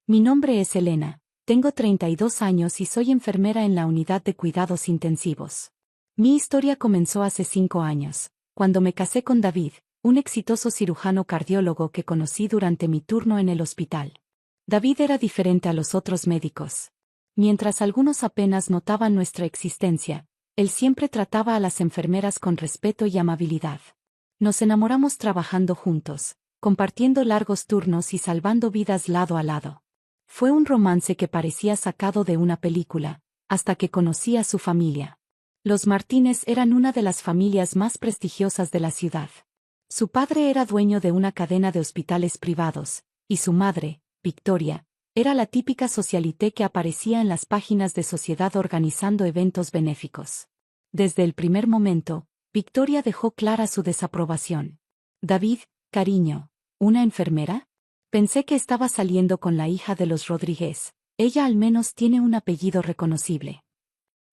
Mi nombre es Elena, tengo 32 años y soy enfermera en la unidad de cuidados intensivos. Mi historia comenzó hace 5 años, cuando me casé con David, un exitoso cirujano cardiólogo que conocí durante mi turno en el hospital. David era diferente a los otros médicos. Mientras algunos apenas notaban nuestra existencia, él siempre trataba a las enfermeras con respeto y amabilidad. Nos enamoramos trabajando juntos, compartiendo largos turnos y salvando vidas lado a lado. Fue un romance que parecía sacado de una película, hasta que conocí a su familia. Los Martínez eran una de las familias más prestigiosas de la ciudad. Su padre era dueño de una cadena de hospitales privados, y su madre, Victoria, era la típica socialité que aparecía en las páginas de sociedad organizando eventos benéficos. Desde el primer momento, Victoria dejó clara su desaprobación. David, cariño, ¿una enfermera? Pensé que estaba saliendo con la hija de los Rodríguez, ella al menos tiene un apellido reconocible.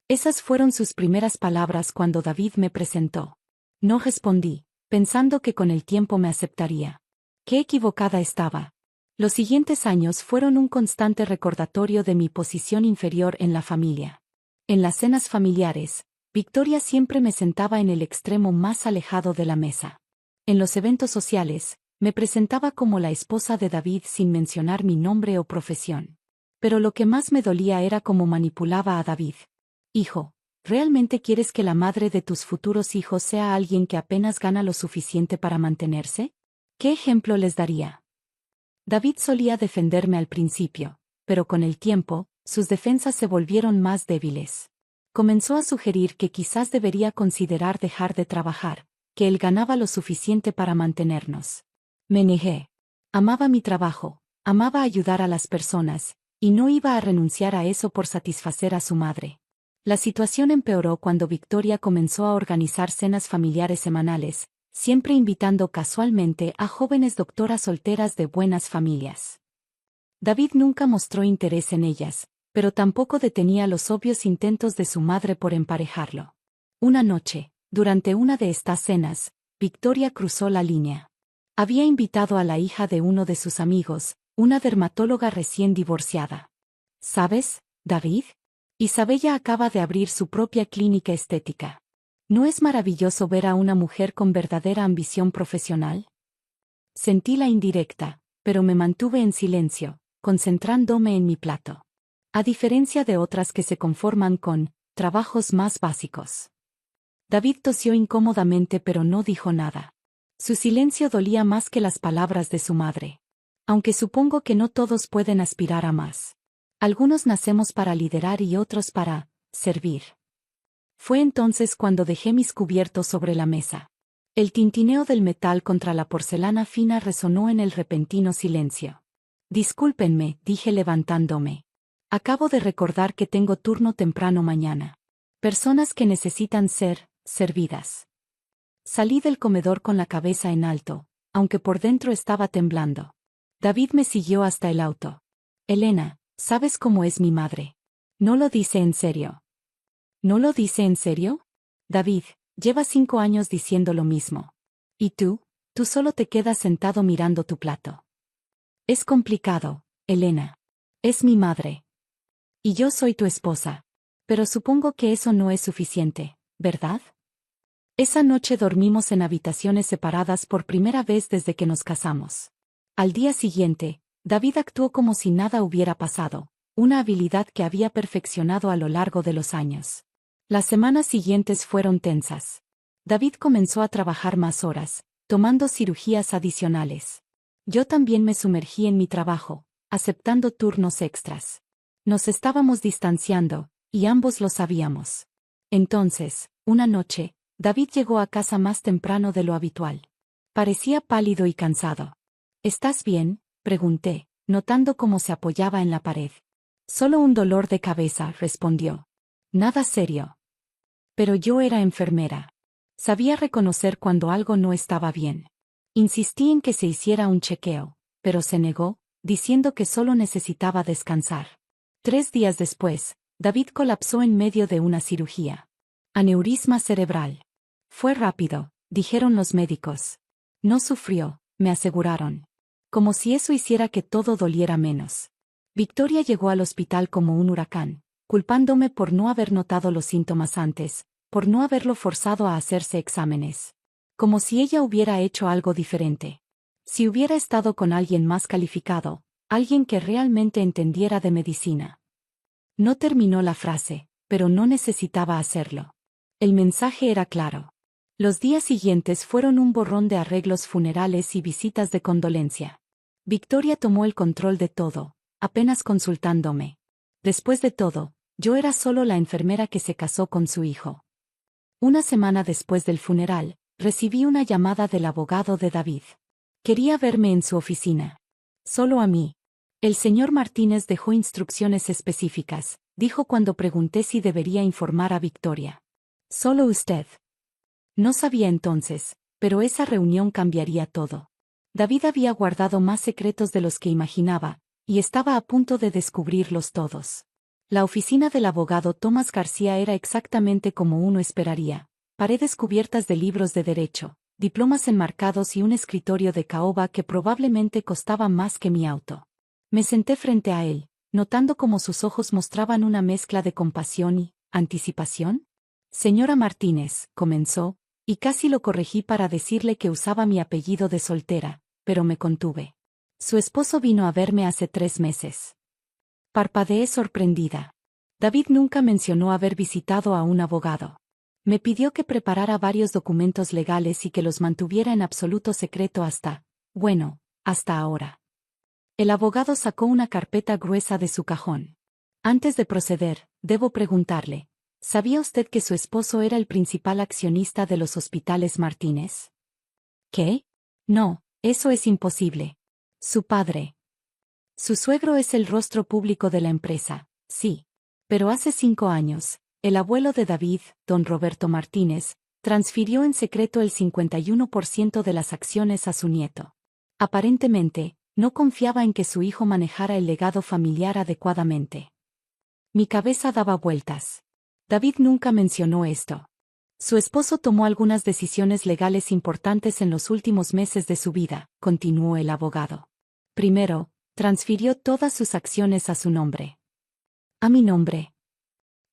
Esas fueron sus primeras palabras cuando David me presentó. No respondí, pensando que con el tiempo me aceptaría. Qué equivocada estaba. Los siguientes años fueron un constante recordatorio de mi posición inferior en la familia. En las cenas familiares, Victoria siempre me sentaba en el extremo más alejado de la mesa. En los eventos sociales, me presentaba como la esposa de David sin mencionar mi nombre o profesión. Pero lo que más me dolía era cómo manipulaba a David. Hijo, ¿realmente quieres que la madre de tus futuros hijos sea alguien que apenas gana lo suficiente para mantenerse? ¿Qué ejemplo les daría? David solía defenderme al principio, pero con el tiempo, sus defensas se volvieron más débiles. Comenzó a sugerir que quizás debería considerar dejar de trabajar, que él ganaba lo suficiente para mantenernos. Me negué. Amaba mi trabajo, amaba ayudar a las personas, y no iba a renunciar a eso por satisfacer a su madre. La situación empeoró cuando Victoria comenzó a organizar cenas familiares semanales, siempre invitando casualmente a jóvenes doctoras solteras de buenas familias. David nunca mostró interés en ellas, pero tampoco detenía los obvios intentos de su madre por emparejarlo. Una noche, durante una de estas cenas, Victoria cruzó la línea. Había invitado a la hija de uno de sus amigos, una dermatóloga recién divorciada. ¿Sabes, David? Isabella acaba de abrir su propia clínica estética. ¿No es maravilloso ver a una mujer con verdadera ambición profesional? Sentí la indirecta, pero me mantuve en silencio, concentrándome en mi plato. A diferencia de otras que se conforman con trabajos más básicos. David tosió incómodamente pero no dijo nada. Su silencio dolía más que las palabras de su madre. Aunque supongo que no todos pueden aspirar a más. Algunos nacemos para liderar y otros para servir. Fue entonces cuando dejé mis cubiertos sobre la mesa. El tintineo del metal contra la porcelana fina resonó en el repentino silencio. Discúlpenme, dije levantándome. Acabo de recordar que tengo turno temprano mañana. Personas que necesitan ser servidas. Salí del comedor con la cabeza en alto, aunque por dentro estaba temblando. David me siguió hasta el auto. Elena, ¿sabes cómo es mi madre? No lo dice en serio. ¿No lo dice en serio? David, lleva 5 años diciendo lo mismo. ¿Y tú? Tú solo te quedas sentado mirando tu plato. Es complicado, Elena. Es mi madre. Y yo soy tu esposa. Pero supongo que eso no es suficiente, ¿verdad? Esa noche dormimos en habitaciones separadas por primera vez desde que nos casamos. Al día siguiente, David actuó como si nada hubiera pasado, una habilidad que había perfeccionado a lo largo de los años. Las semanas siguientes fueron tensas. David comenzó a trabajar más horas, tomando cirugías adicionales. Yo también me sumergí en mi trabajo, aceptando turnos extras. Nos estábamos distanciando, y ambos lo sabíamos. Entonces, una noche, David llegó a casa más temprano de lo habitual. Parecía pálido y cansado. ¿Estás bien?, pregunté, notando cómo se apoyaba en la pared. Solo un dolor de cabeza, respondió. Nada serio. Pero yo era enfermera. Sabía reconocer cuando algo no estaba bien. Insistí en que se hiciera un chequeo, pero se negó, diciendo que solo necesitaba descansar. 3 días después, David colapsó en medio de una cirugía. Aneurisma cerebral. Fue rápido, dijeron los médicos. No sufrió, me aseguraron. Como si eso hiciera que todo doliera menos. Victoria llegó al hospital como un huracán, culpándome por no haber notado los síntomas antes, por no haberlo forzado a hacerse exámenes. Como si ella hubiera hecho algo diferente. Si hubiera estado con alguien más calificado, alguien que realmente entendiera de medicina. No terminó la frase, pero no necesitaba hacerlo. El mensaje era claro. Los días siguientes fueron un borrón de arreglos funerales y visitas de condolencia. Victoria tomó el control de todo, apenas consultándome. Después de todo, yo era solo la enfermera que se casó con su hijo. Una semana después del funeral, recibí una llamada del abogado de David. Quería verme en su oficina. Solo a mí. El señor Martínez dejó instrucciones específicas, dijo cuando pregunté si debería informar a Victoria. Solo usted. No sabía entonces, pero esa reunión cambiaría todo. David había guardado más secretos de los que imaginaba, y estaba a punto de descubrirlos todos. La oficina del abogado Tomás García era exactamente como uno esperaría. Paredes cubiertas de libros de derecho, diplomas enmarcados y un escritorio de caoba que probablemente costaba más que mi auto. Me senté frente a él, notando cómo sus ojos mostraban una mezcla de compasión y anticipación. Señora Martínez, comenzó, y casi lo corregí para decirle que usaba mi apellido de soltera, pero me contuve. Su esposo vino a verme hace 3 meses. Parpadeé sorprendida. David nunca mencionó haber visitado a un abogado. Me pidió que preparara varios documentos legales y que los mantuviera en absoluto secreto hasta ahora. El abogado sacó una carpeta gruesa de su cajón. Antes de proceder, debo preguntarle, ¿sabía usted que su esposo era el principal accionista de los hospitales Martínez? ¿Qué? No, eso es imposible. Su padre. Su suegro es el rostro público de la empresa, sí. Pero hace 5 años, el abuelo de David, don Roberto Martínez, transfirió en secreto el 51% de las acciones a su nieto. Aparentemente, no confiaba en que su hijo manejara el legado familiar adecuadamente. Mi cabeza daba vueltas. David nunca mencionó esto. Su esposo tomó algunas decisiones legales importantes en los últimos meses de su vida, continuó el abogado. Primero, transfirió todas sus acciones a su nombre. ¿A mi nombre?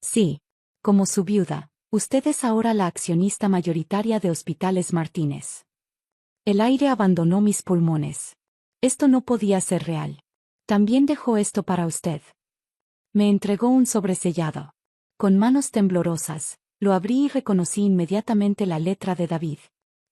Sí. Como su viuda, usted es ahora la accionista mayoritaria de Hospitales Martínez. El aire abandonó mis pulmones. Esto no podía ser real. También dejó esto para usted. Me entregó un sobresellado. Con manos temblorosas, lo abrí y reconocí inmediatamente la letra de David.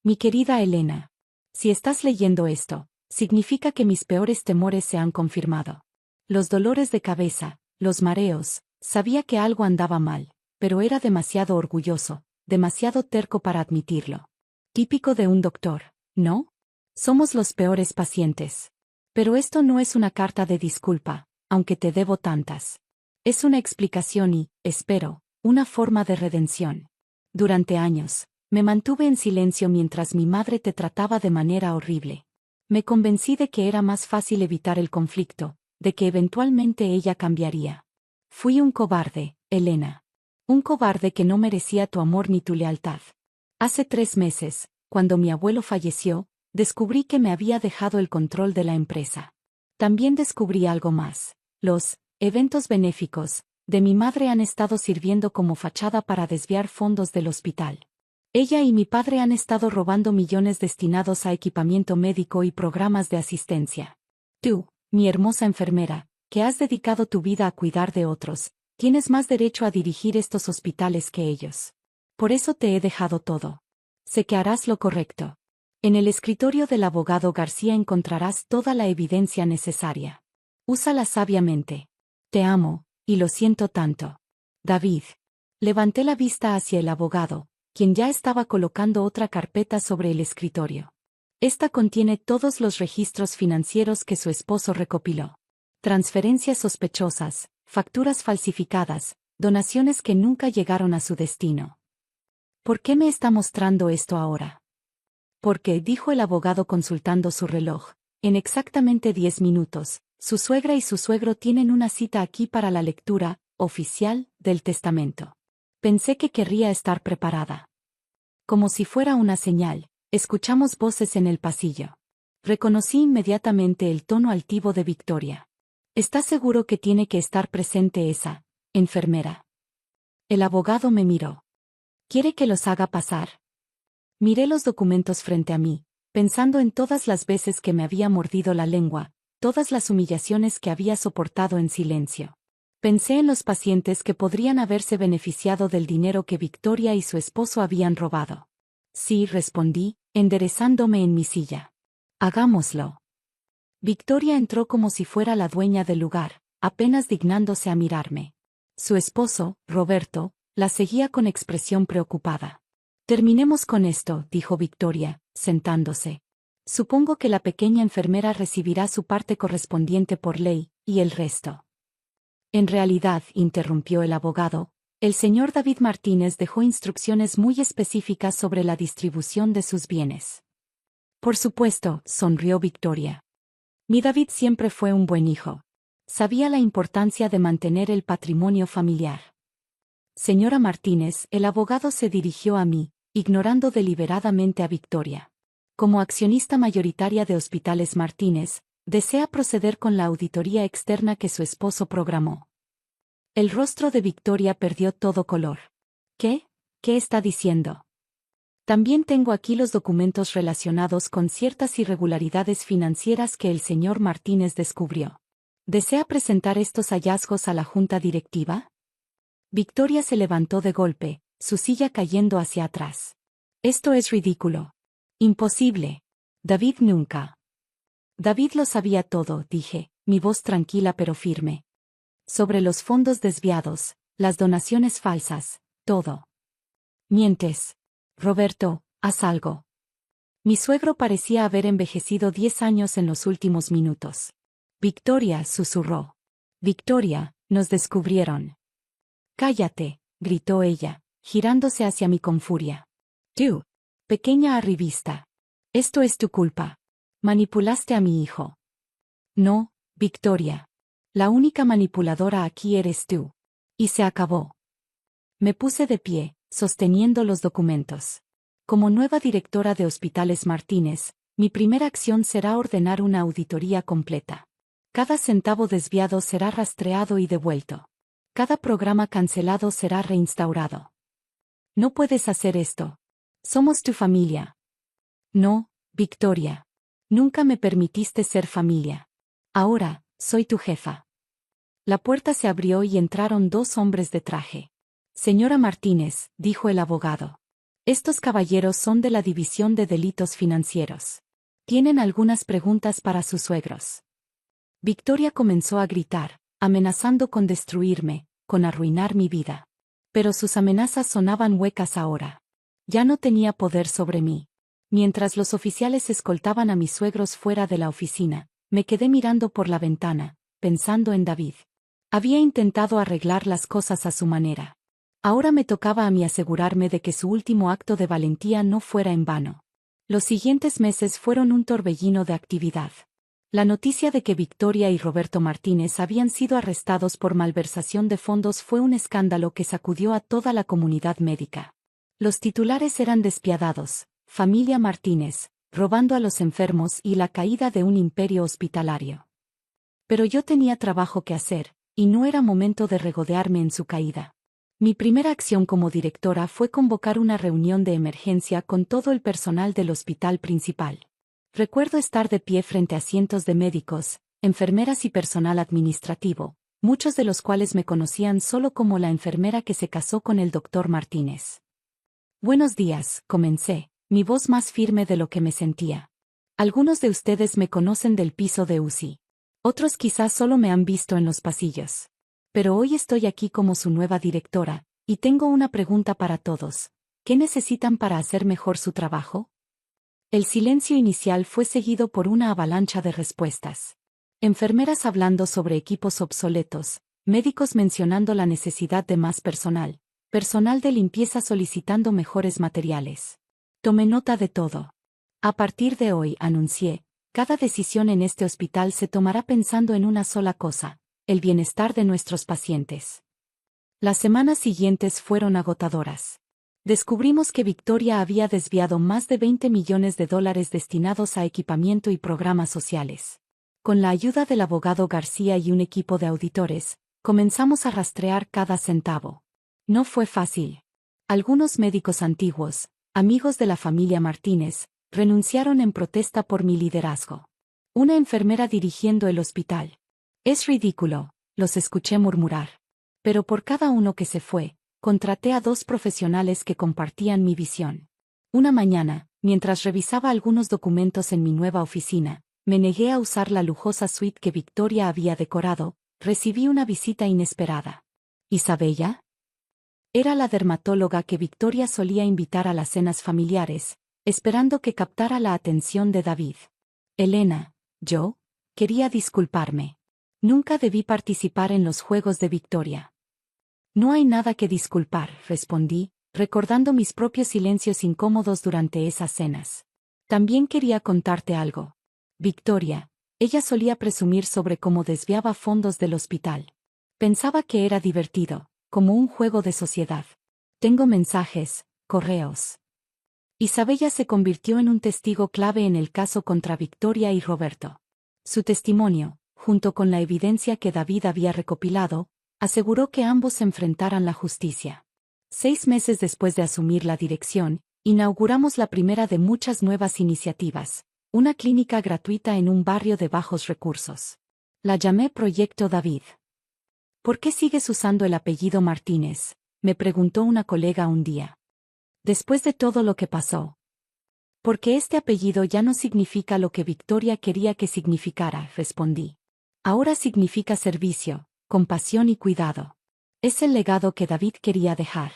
Mi querida Elena. Si estás leyendo esto, significa que mis peores temores se han confirmado. Los dolores de cabeza, los mareos, sabía que algo andaba mal, pero era demasiado orgulloso, demasiado terco para admitirlo. Típico de un doctor, ¿no? Somos los peores pacientes. Pero esto no es una carta de disculpa, aunque te debo tantas. Es una explicación y, espero, una forma de redención. Durante años, me mantuve en silencio mientras mi madre te trataba de manera horrible. Me convencí de que era más fácil evitar el conflicto, de que eventualmente ella cambiaría. Fui un cobarde, Elena. Un cobarde que no merecía tu amor ni tu lealtad. Hace 3 meses, cuando mi abuelo falleció, descubrí que me había dejado el control de la empresa. También descubrí algo más. Los eventos benéficos de mi madre han estado sirviendo como fachada para desviar fondos del hospital. Ella y mi padre han estado robando millones destinados a equipamiento médico y programas de asistencia. Tú, mi hermosa enfermera, que has dedicado tu vida a cuidar de otros, tienes más derecho a dirigir estos hospitales que ellos. Por eso te he dejado todo. Sé que harás lo correcto. En el escritorio del abogado García encontrarás toda la evidencia necesaria. Úsala sabiamente. Te amo, y lo siento tanto. David. Levanté la vista hacia el abogado, quien ya estaba colocando otra carpeta sobre el escritorio. Esta contiene todos los registros financieros que su esposo recopiló. Transferencias sospechosas, facturas falsificadas, donaciones que nunca llegaron a su destino. ¿Por qué me está mostrando esto ahora? Porque, dijo el abogado consultando su reloj, en exactamente 10 minutos, su suegra y su suegro tienen una cita aquí para la lectura oficial del testamento. Pensé que querría estar preparada. Como si fuera una señal, escuchamos voces en el pasillo. Reconocí inmediatamente el tono altivo de Victoria. ¿Está seguro que tiene que estar presente esa enfermera? El abogado me miró. ¿Quiere que los haga pasar? Miré los documentos frente a mí, pensando en todas las veces que me había mordido la lengua, todas las humillaciones que había soportado en silencio. Pensé en los pacientes que podrían haberse beneficiado del dinero que Victoria y su esposo habían robado. Sí, respondí, enderezándome en mi silla. Hagámoslo. Victoria entró como si fuera la dueña del lugar, apenas dignándose a mirarme. Su esposo, Roberto, la seguía con expresión preocupada. Terminemos con esto, dijo Victoria, sentándose. Supongo que la pequeña enfermera recibirá su parte correspondiente por ley, y el resto. En realidad, interrumpió el abogado, el señor David Martínez dejó instrucciones muy específicas sobre la distribución de sus bienes. Por supuesto, sonrió Victoria. Mi David siempre fue un buen hijo. Sabía la importancia de mantener el patrimonio familiar. Señora Martínez, el abogado se dirigió a mí, ignorando deliberadamente a Victoria. Como accionista mayoritaria de Hospitales Martínez, desea proceder con la auditoría externa que su esposo programó. El rostro de Victoria perdió todo color. ¿Qué? ¿Qué está diciendo? También tengo aquí los documentos relacionados con ciertas irregularidades financieras que el señor Martínez descubrió. ¿Desea presentar estos hallazgos a la junta directiva? Victoria se levantó de golpe, su silla cayendo hacia atrás. Esto es ridículo. Imposible. David nunca. David lo sabía todo, dije, mi voz tranquila pero firme. Sobre los fondos desviados, las donaciones falsas, todo. Mientes. Roberto, haz algo. Mi suegro parecía haber envejecido 10 años en los últimos minutos. Victoria, susurró. Victoria, nos descubrieron. Cállate, gritó ella, girándose hacia mí con furia. Tú, pequeña arribista. Esto es tu culpa. Manipulaste a mi hijo. No, Victoria. La única manipuladora aquí eres tú. Y se acabó. Me puse de pie, sosteniendo los documentos. Como nueva directora de Hospitales Martínez, mi primera acción será ordenar una auditoría completa. Cada centavo desviado será rastreado y devuelto. Cada programa cancelado será reinstaurado. No puedes hacer esto. Somos tu familia. No, Victoria. Nunca me permitiste ser familia. Ahora, soy tu jefa. La puerta se abrió y entraron 2 hombres de traje. Señora Martínez, dijo el abogado. Estos caballeros son de la División de Delitos Financieros. Tienen algunas preguntas para sus suegros. Victoria comenzó a gritar, amenazando con destruirme, con arruinar mi vida. Pero sus amenazas sonaban huecas ahora. Ya no tenía poder sobre mí. Mientras los oficiales escoltaban a mis suegros fuera de la oficina, me quedé mirando por la ventana, pensando en David. Había intentado arreglar las cosas a su manera. Ahora me tocaba a mí asegurarme de que su último acto de valentía no fuera en vano. Los siguientes meses fueron un torbellino de actividad. La noticia de que Victoria y Roberto Martínez habían sido arrestados por malversación de fondos fue un escándalo que sacudió a toda la comunidad médica. Los titulares eran despiadados: familia Martínez, robando a los enfermos y la caída de un imperio hospitalario. Pero yo tenía trabajo que hacer, y no era momento de regodearme en su caída. Mi primera acción como directora fue convocar una reunión de emergencia con todo el personal del hospital principal. Recuerdo estar de pie frente a cientos de médicos, enfermeras y personal administrativo, muchos de los cuales me conocían solo como la enfermera que se casó con el doctor Martínez. Buenos días, comencé, mi voz más firme de lo que me sentía. Algunos de ustedes me conocen del piso de UCI. Otros quizás solo me han visto en los pasillos. Pero hoy estoy aquí como su nueva directora, y tengo una pregunta para todos. ¿Qué necesitan para hacer mejor su trabajo? El silencio inicial fue seguido por una avalancha de respuestas. Enfermeras hablando sobre equipos obsoletos, médicos mencionando la necesidad de más personal, personal de limpieza solicitando mejores materiales. Tomé nota de todo. A partir de hoy, anuncié, cada decisión en este hospital se tomará pensando en una sola cosa: el bienestar de nuestros pacientes. Las semanas siguientes fueron agotadoras. Descubrimos que Victoria había desviado más de $20 millones destinados a equipamiento y programas sociales. Con la ayuda del abogado García y un equipo de auditores, comenzamos a rastrear cada centavo. No fue fácil. Algunos médicos antiguos, amigos de la familia Martínez, renunciaron en protesta por mi liderazgo. Una enfermera dirigiendo el hospital. Es ridículo, los escuché murmurar. Pero por cada uno que se fue, contraté a 2 profesionales que compartían mi visión. Una mañana, mientras revisaba algunos documentos en mi nueva oficina, me negué a usar la lujosa suite que Victoria había decorado, recibí una visita inesperada. ¿Isabella? Era la dermatóloga que Victoria solía invitar a las cenas familiares, esperando que captara la atención de David. Elena, yo, quería disculparme. Nunca debí participar en los juegos de Victoria. No hay nada que disculpar, respondí, recordando mis propios silencios incómodos durante esas cenas. También quería contarte algo. Victoria, ella solía presumir sobre cómo desviaba fondos del hospital. Pensaba que era divertido, como un juego de sociedad. Tengo mensajes, correos. Isabella se convirtió en un testigo clave en el caso contra Victoria y Roberto. Su testimonio, junto con la evidencia que David había recopilado, aseguró que ambos se enfrentaran la justicia. 6 meses después de asumir la dirección, inauguramos la primera de muchas nuevas iniciativas, una clínica gratuita en un barrio de bajos recursos. La llamé Proyecto David. ¿Por qué sigues usando el apellido Martínez?, me preguntó una colega un día. Después de todo lo que pasó. Porque este apellido ya no significa lo que Victoria quería que significara, respondí. Ahora significa servicio, compasión y cuidado. Es el legado que David quería dejar.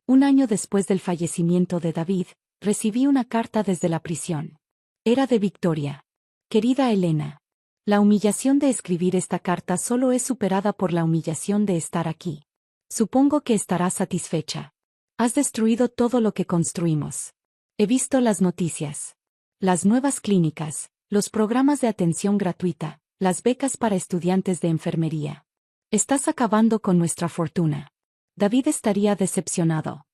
Un año después del fallecimiento de David, recibí una carta desde la prisión. Era de Victoria. Querida Elena. La humillación de escribir esta carta solo es superada por la humillación de estar aquí. Supongo que estarás satisfecha. Has destruido todo lo que construimos. He visto las noticias. Las nuevas clínicas, los programas de atención gratuita, las becas para estudiantes de enfermería. Estás acabando con nuestra fortuna. David estaría decepcionado.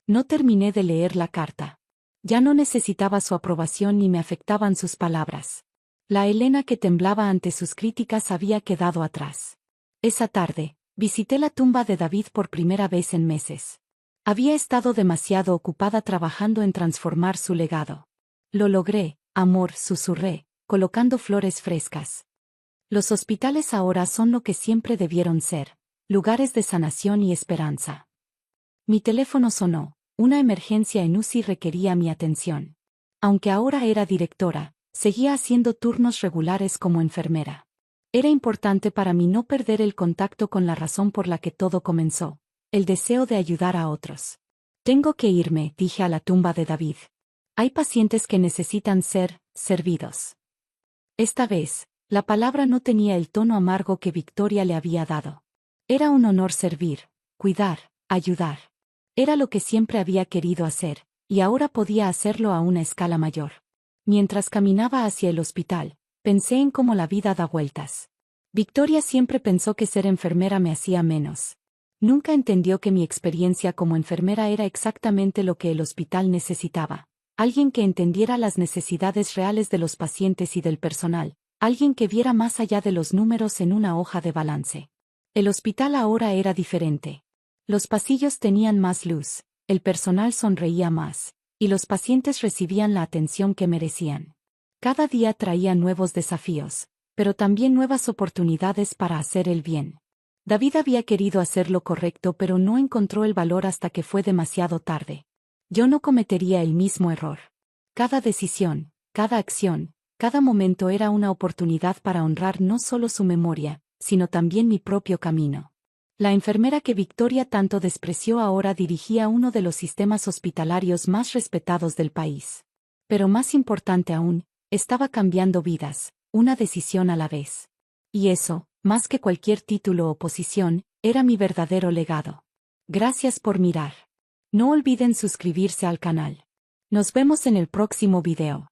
No terminé de leer la carta. Ya no necesitaba su aprobación ni me afectaban sus palabras. La Elena que temblaba ante sus críticas había quedado atrás. Esa tarde, visité la tumba de David por primera vez en meses. Había estado demasiado ocupada trabajando en transformar su legado. Lo logré, amor, susurré, colocando flores frescas. Los hospitales ahora son lo que siempre debieron ser, lugares de sanación y esperanza. Mi teléfono sonó. Una emergencia en UCI requería mi atención. Aunque ahora era directora, seguía haciendo turnos regulares como enfermera. Era importante para mí no perder el contacto con la razón por la que todo comenzó, el deseo de ayudar a otros. Tengo que irme, dije a la tumba de David. Hay pacientes que necesitan ser servidos. Esta vez, la palabra no tenía el tono amargo que Victoria le había dado. Era un honor servir, cuidar, ayudar. Era lo que siempre había querido hacer, y ahora podía hacerlo a una escala mayor. Mientras caminaba hacia el hospital, pensé en cómo la vida da vueltas. Victoria siempre pensó que ser enfermera me hacía menos. Nunca entendió que mi experiencia como enfermera era exactamente lo que el hospital necesitaba. Alguien que entendiera las necesidades reales de los pacientes y del personal, alguien que viera más allá de los números en una hoja de balance. El hospital ahora era diferente. Los pasillos tenían más luz, el personal sonreía más, y los pacientes recibían la atención que merecían. Cada día traía nuevos desafíos, pero también nuevas oportunidades para hacer el bien. David había querido hacer lo correcto pero no encontró el valor hasta que fue demasiado tarde. Yo no cometería el mismo error. Cada decisión, cada acción, cada momento era una oportunidad para honrar no solo su memoria, sino también mi propio camino. La enfermera que Victoria tanto despreció ahora dirigía uno de los sistemas hospitalarios más respetados del país. Pero más importante aún, estaba cambiando vidas, una decisión a la vez. Y eso, más que cualquier título o posición, era mi verdadero legado. Gracias por mirar. No olviden suscribirse al canal. Nos vemos en el próximo video.